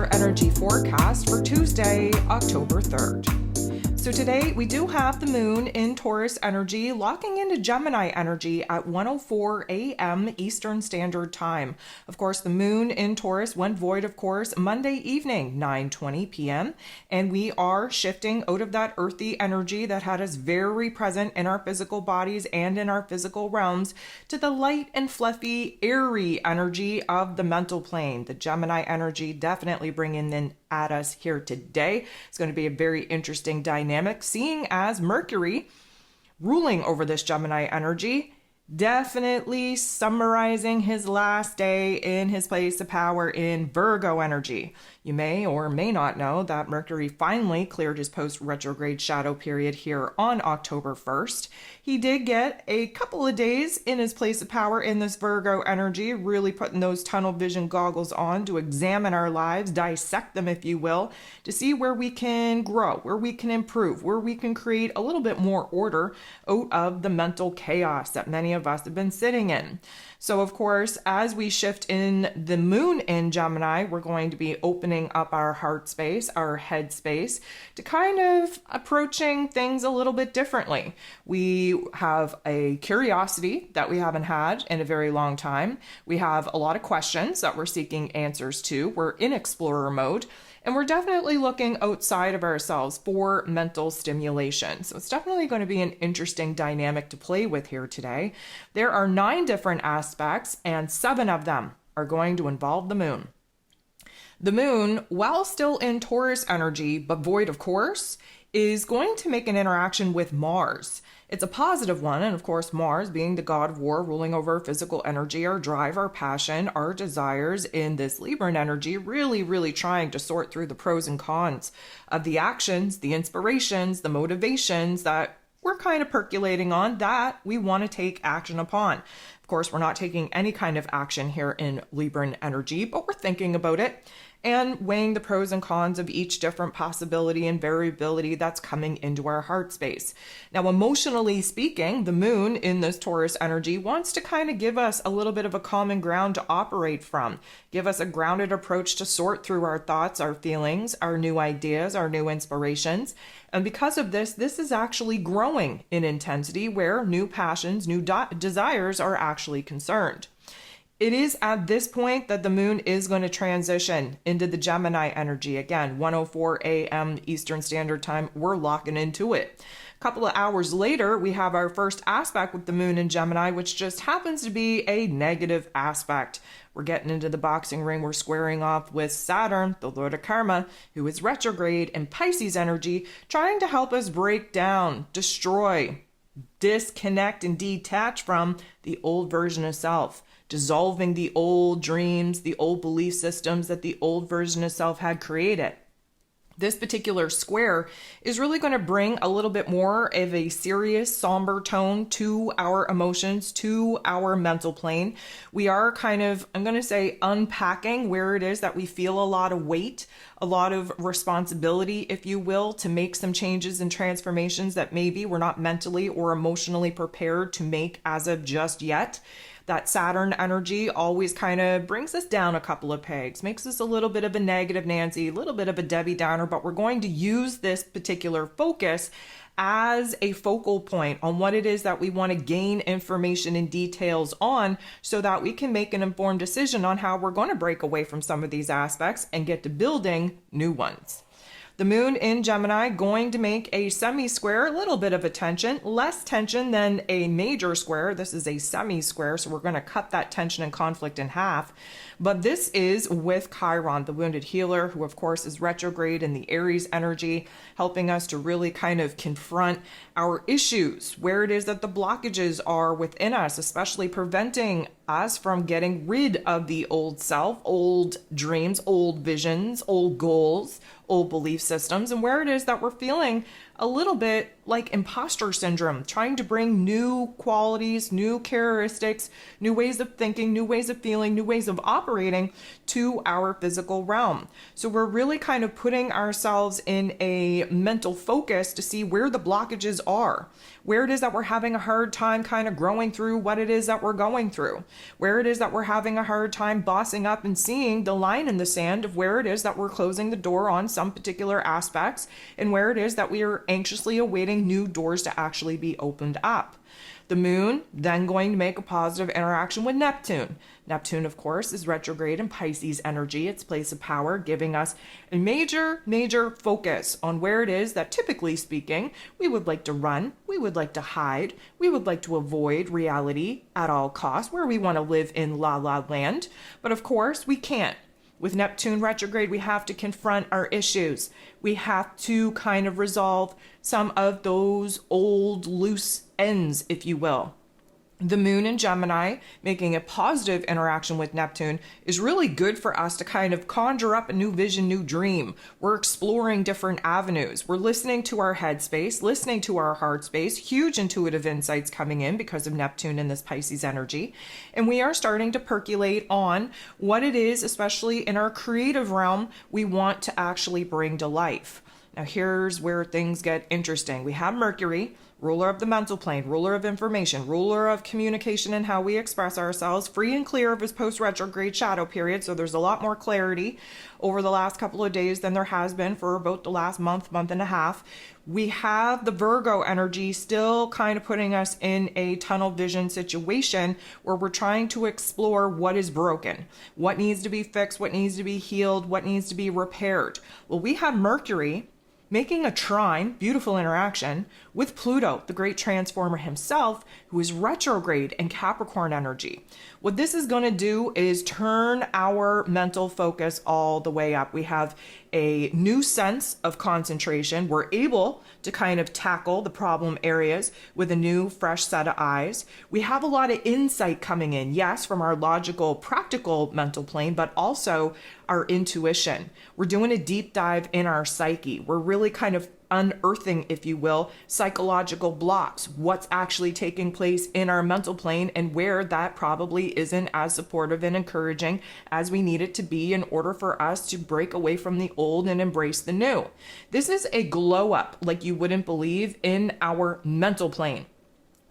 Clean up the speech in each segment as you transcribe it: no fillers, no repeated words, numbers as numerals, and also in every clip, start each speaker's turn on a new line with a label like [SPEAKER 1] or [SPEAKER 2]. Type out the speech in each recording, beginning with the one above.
[SPEAKER 1] your energy forecast for Tuesday, October 3rd. So today we do have the moon in Taurus energy locking into Gemini energy at 1:04 a.m. Eastern Standard Time. Of course, the moon in Taurus went void, of course, Monday evening, 9:20 p.m. And we are shifting out of that earthy energy that had us very present in our physical bodies and in our physical realms to the light and fluffy, airy energy of the mental plane. The Gemini energy definitely bringing in at us here today. It's going to be a very interesting dynamic, seeing as Mercury ruling over this Gemini energy, definitely summarizing his last day in his place of power in Virgo energy. You may or may not know that Mercury finally cleared his post-retrograde shadow period here on October 1st. He did get a couple of days in his place of power in this Virgo energy, really putting those tunnel vision goggles on to examine our lives, dissect them, if you will, to see where we can grow, where we can improve, where we can create a little bit more order out of the mental chaos that many of us have been sitting in. So, of course, as we shift in the moon in Gemini, we're going to be opening up our heart space, our head space, to kind of approaching things a little bit differently. We have a curiosity that we haven't had in a very long time. We have a lot of questions that we're seeking answers to. We're in explorer mode. And we're definitely looking outside of ourselves for mental stimulation. So it's definitely going to be an interesting dynamic to play with here today. There are 9 different aspects, and 7 of them are going to involve the moon. The moon, while still in Taurus energy, but void of course, is going to make an interaction with Mars. It's a positive one, and of course Mars, being the god of war, ruling over physical energy, our drive, our passion, our desires in this Libran energy, really trying to sort through the pros and cons of the actions, the inspirations, the motivations that we're kind of percolating on that we want to take action upon. Of course, we're not taking any kind of action here in Libran energy, but we're thinking about it and weighing the pros and cons of each different possibility and variability that's coming into our heart space. Now, emotionally speaking, the moon in this Taurus energy wants to kind of give us a little bit of a common ground to operate from, give us a grounded approach to sort through our thoughts, our feelings, our new ideas, our new inspirations. And because of this, this is actually growing in intensity where new passions, new desires are actually concerned. It is at this point that the moon is going to transition into the Gemini energy. Again, 1:04 a.m. Eastern Standard Time, we're locking into it. A couple of hours later, we have our first aspect with the moon in Gemini, which just happens to be a negative aspect. We're getting into the boxing ring. We're squaring off with Saturn, the Lord of Karma, who is retrograde in Pisces energy, trying to help us break down, destroy, disconnect, and detach from the old version of self, dissolving the old dreams, the old belief systems that the old version of self had created. This particular square is really going to bring a little bit more of a serious, somber tone to our emotions, to our mental plane. We are kind of, I'm going to say, unpacking where it is that we feel a lot of weight, a lot of responsibility, if you will, to make some changes and transformations that maybe we're not mentally or emotionally prepared to make as of just yet. That Saturn energy always kind of brings us down a couple of pegs, makes us a little bit of a negative Nancy, a little bit of a Debbie Downer, but we're going to use this particular focus as a focal point on what it is that we want to gain information and details on so that we can make an informed decision on how we're going to break away from some of these aspects and get to building new ones. The moon in Gemini going to make a semi-square, a little bit of a tension, less tension than a major square. This is a semi-square, so we're going to cut that tension and conflict in half. But this is with Chiron, the wounded healer, who of course is retrograde in the Aries energy, helping us to really kind of confront our issues, where it is that the blockages are within us, especially preventing us from getting rid of the old self, old dreams, old visions, old goals, old belief systems, and where it is that we're feeling a little bit like imposter syndrome, trying to bring new qualities, new characteristics, new ways of thinking, new ways of feeling, new ways of operating to our physical realm. So we're really kind of putting ourselves in a mental focus to see where the blockages are, where it is that we're having a hard time kind of growing through what it is that we're going through. where it is that we're having a hard time bossing up and seeing the line in the sand of where it is that we're closing the door on some particular aspects, and where it is that we are anxiously awaiting new doors to actually be opened up. The moon then going to make a positive interaction with Neptune. Neptune, of course, is retrograde in Pisces energy, its place of power, giving us a major focus on where it is that, typically speaking, we would like to run, we would like to hide, we would like to avoid reality at all costs, where we want to live in la la land. But of course, we can't. With Neptune retrograde, we have to confront our issues. We have to kind of resolve some of those old loose ends, if you will. The moon in Gemini, making a positive interaction with Neptune, is really good for us to kind of conjure up a new vision, new dream. We're exploring different avenues. We're listening to our headspace, listening to our heart space, huge intuitive insights coming in because of Neptune in this Pisces energy. And we are starting to percolate on what it is, especially in our creative realm, we want to actually bring to life. Now, here's where things get interesting. We have Mercury, ruler of the mental plane, ruler of information, ruler of communication and how we express ourselves, free and clear of his post-retrograde shadow period. So there's a lot more clarity over the last couple of days than there has been for about the last month and a half. We have the Virgo energy still kind of putting us in a tunnel vision situation where we're trying to explore what is broken, what needs to be fixed, what needs to be healed, what needs to be repaired. Well, we have Mercury making a trine, beautiful interaction, with Pluto, the great transformer himself, who is retrograde in Capricorn energy. What this is going to do is turn our mental focus all the way up. We have a new sense of concentration. We're able to kind of tackle the problem areas with a new, fresh set of eyes. We have a lot of insight coming in, yes, from our logical, practical mental plane, but also our intuition. We're doing a deep dive in our psyche. We're really kind of unearthing, if you will, psychological blocks, what's actually taking place in our mental plane and where that probably isn't as supportive and encouraging as we need it to be in order for us to break away from the old and embrace the new. This is a glow up like you wouldn't believe in our mental plane.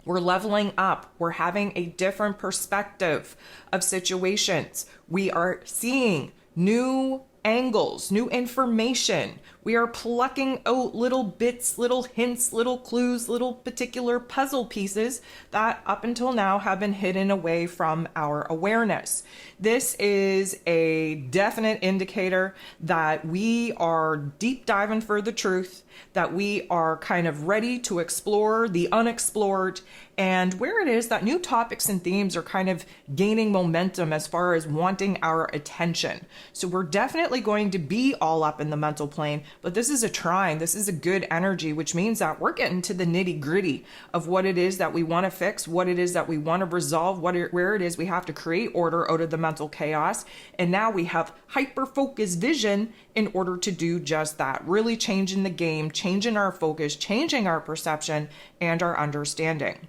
[SPEAKER 1] We're leveling up. We're having a different perspective of situations. We are seeing new angles, new information. We are plucking out little bits, little hints, little clues, little particular puzzle pieces that up until now have been hidden away from our awareness. This is a definite indicator that we are deep diving for the truth, that we are kind of ready to explore the unexplored, and where it is that new topics and themes are kind of gaining momentum as far as wanting our attention. So we're definitely going to be all up in the mental plane, but this is a trine. This is a good energy, which means that we're getting to the nitty gritty of what it is that we want to fix, what it is that we want to resolve, where it is we have to create order out of the mental chaos. And now we have hyper-focused vision in order to do just that, really changing the game, changing our focus, changing our perception and our understanding.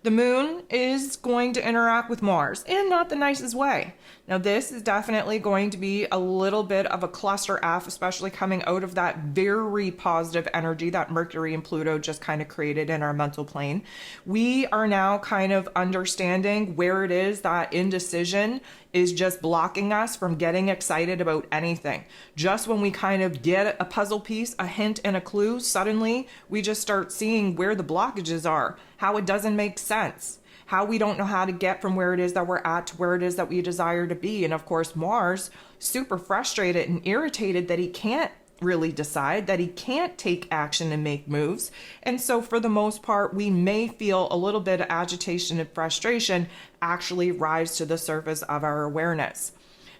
[SPEAKER 1] The moon is going to interact with Mars in not the nicest way. Now, this is definitely going to be a little bit of a cluster F, especially coming out of that very positive energy that Mercury and Pluto just kind of created in our mental plane. We are now kind of understanding where it is that indecision is just blocking us from getting excited about anything. Just when we kind of get a puzzle piece, a hint, and a clue, suddenly we just start seeing where the blockages are, how it doesn't make sense, how we don't know how to get from where it is that we're at to where it is that we desire to be. And of course, Mars, super frustrated and irritated that he can't really decide, that he can't take action and make moves. And so for the most part, we may feel a little bit of agitation and frustration actually rise to the surface of our awareness.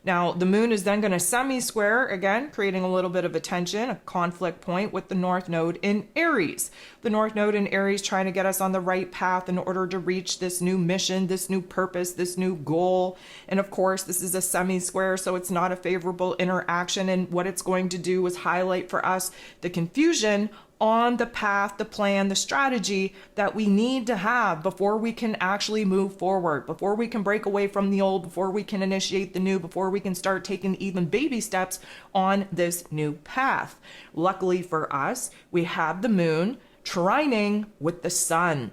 [SPEAKER 1] Now, the moon is then going to semi-square, again, creating a little bit of a tension, a conflict point with the North Node in Aries. The North Node in Aries trying to get us on the right path in order to reach this new mission, this new purpose, this new goal. And of course, this is a semi-square, so it's not a favorable interaction. And what it's going to do is highlight for us the confusion on the path, the plan, the strategy that we need to have before we can actually move forward, before we can break away from the old, before we can initiate the new, before we can start taking even baby steps on this new path. Luckily for us, we have the moon trining with the sun.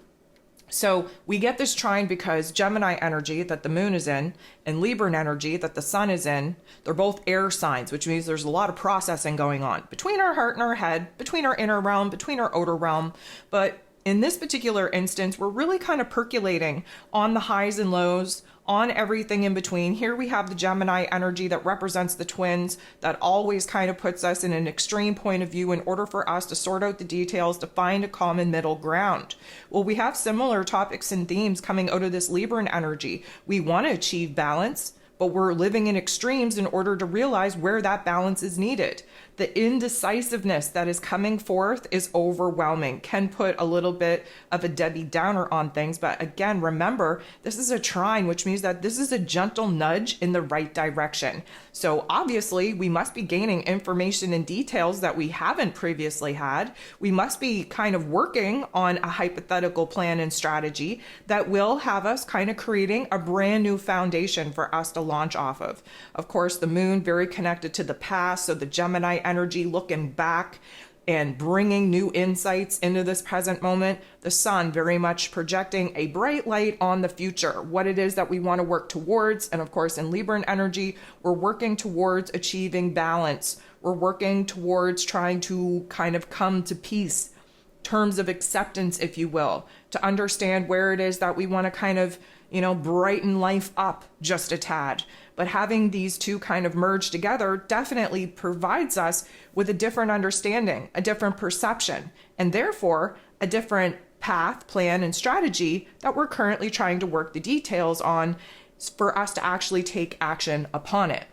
[SPEAKER 1] So we get this trine because Gemini energy that the moon is in and Libran energy that the sun is in, they're both air signs, which means there's a lot of processing going on between our heart and our head, between our inner realm, between our outer realm. But in this particular instance, we're really kind of percolating on the highs and lows, on everything in between. Here we have the Gemini energy that represents the twins, that always kind of puts us in an extreme point of view in order for us to sort out the details, to find a common middle ground. Well, we have similar topics and themes coming out of this Libran energy. We want to achieve balance, but we're living in extremes in order to realize where that balance is needed. The indecisiveness that is coming forth is overwhelming, can put a little bit of a Debbie Downer on things. But again, remember, this is a trine, which means that this is a gentle nudge in the right direction. So obviously, we must be gaining information and details that we haven't previously had. We must be kind of working on a hypothetical plan and strategy that will have us kind of creating a brand new foundation for us to launch off of. Of course, the moon very connected to the past, so the Gemini energy looking back and bringing new insights into this present moment. The sun very much projecting a bright light on the future, what it is that we want to work towards. And of course, in Libran energy, we're working towards achieving balance. We're working towards trying to kind of come to peace, terms of acceptance, if you will, to understand where it is that we want to kind of, brighten life up just a tad. But having these two kind of merge together definitely provides us with a different understanding, a different perception, and therefore a different path, plan, and strategy that we're currently trying to work the details on for us to actually take action upon it.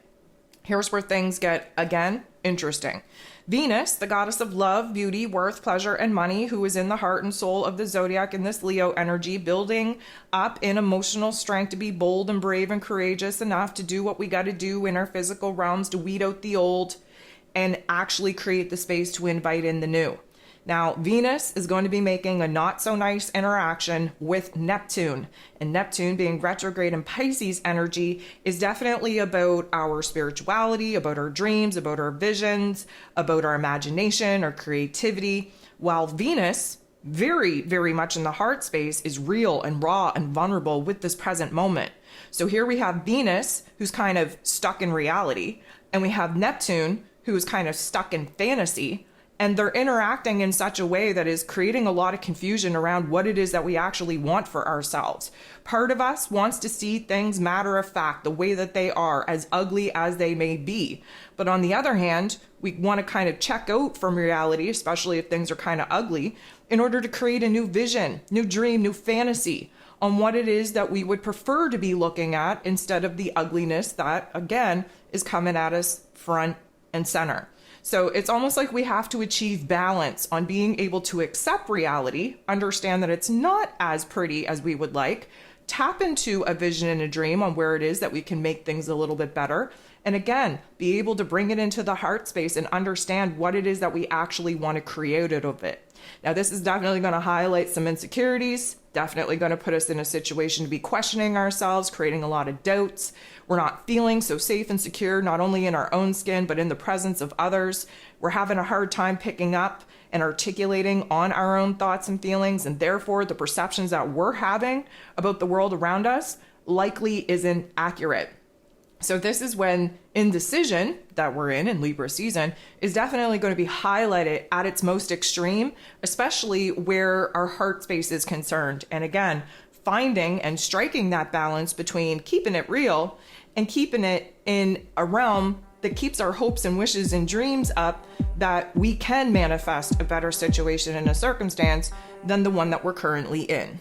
[SPEAKER 1] Here's where things get, again, interesting. Venus, the goddess of love, beauty, worth, pleasure, and money, who is in the heart and soul of the zodiac in this Leo energy, building up in emotional strength to be bold and brave and courageous enough to do what we got to do in our physical realms to weed out the old and actually create the space to invite in the new. Now, Venus is going to be making a not so nice interaction with Neptune, and Neptune, being retrograde in Pisces energy, is definitely about our spirituality, about our dreams, about our visions, about our imagination, our creativity, while Venus, very, very much in the heart space, is real and raw and vulnerable with this present moment. So here we have Venus, who's kind of stuck in reality, and we have Neptune, who's kind of stuck in fantasy. And they're interacting in such a way that is creating a lot of confusion around what it is that we actually want for ourselves. Part of us wants to see things matter of fact, the way that they are, as ugly as they may be. But on the other hand, we want to kind of check out from reality, especially if things are kind of ugly, in order to create a new vision, new dream, new fantasy on what it is that we would prefer to be looking at instead of the ugliness that, again, is coming at us front and center. So it's almost like we have to achieve balance on being able to accept reality, understand that it's not as pretty as we would like, tap into a vision and a dream on where it is that we can make things a little bit better. And again, be able to bring it into the heart space and understand what it is that we actually want to create out of it. Now, this is definitely going to highlight some insecurities, definitely going to put us in a situation to be questioning ourselves, creating a lot of doubts. We're not feeling so safe and secure, not only in our own skin, but in the presence of others. We're having a hard time picking up and articulating on our own thoughts and feelings, and therefore the perceptions that we're having about the world around us likely isn't accurate. So this is when indecision that we're in Libra season is definitely going to be highlighted at its most extreme, especially where our heart space is concerned. And again, finding and striking that balance between keeping it real and keeping it in a realm that keeps our hopes and wishes and dreams up, that we can manifest a better situation and a circumstance than the one that we're currently in.